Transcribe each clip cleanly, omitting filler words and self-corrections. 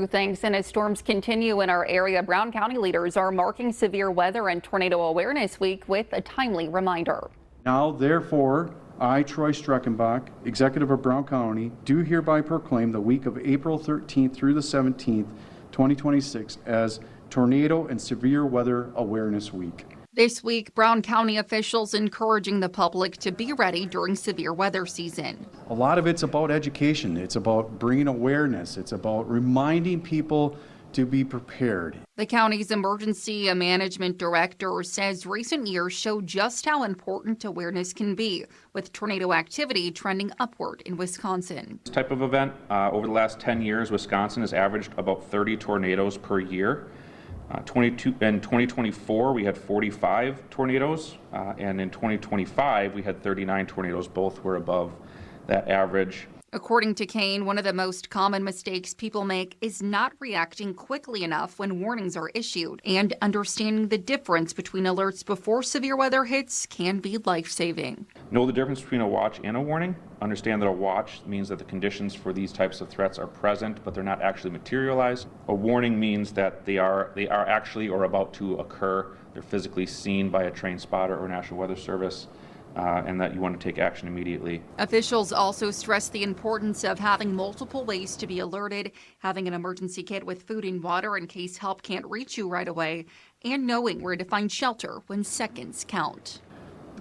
Thanks. And as storms continue in our area, Brown County leaders are marking Severe Weather and Tornado Awareness Week with a timely reminder. Now, therefore, I, Troy Streckenbach, Executive of Brown County, do hereby proclaim the week of April 13th through the 17th, 2026 as Tornado and Severe Weather Awareness Week. This week, Brown County officials encouraging the public to be ready during severe weather season. A lot of it's about education. It's about bringing awareness. It's about reminding people to be prepared. The county's emergency management director says recent years show just how important awareness can be, with tornado activity trending upward in Wisconsin. This type of event, over the last 10 years, Wisconsin has averaged about 30 tornadoes per year. In 2024, we had 45 tornadoes, and in 2025, we had 39 tornadoes. Both were above that average. According to Kane, one of the most common mistakes people make is not reacting quickly enough when warnings are issued, and understanding the difference between alerts before severe weather hits can be life-saving. Know the difference between a watch and a warning. Understand that a watch means that the conditions for these types of threats are present, but they're not actually materialized. A warning means that they are actually or about to occur. They're physically seen by a trained spotter or National Weather Service. And that you want to take action immediately. Officials also stress the importance of having multiple ways to be alerted, having an emergency kit with food and water in case help can't reach you right away, and knowing where to find shelter when seconds count.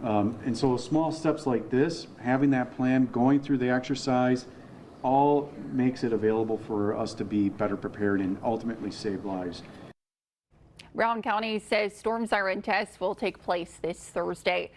And so small steps like this, having that plan, going through the exercise, all makes it available for us to be better prepared and ultimately save lives. Brown County says storm siren tests will take place this Thursday.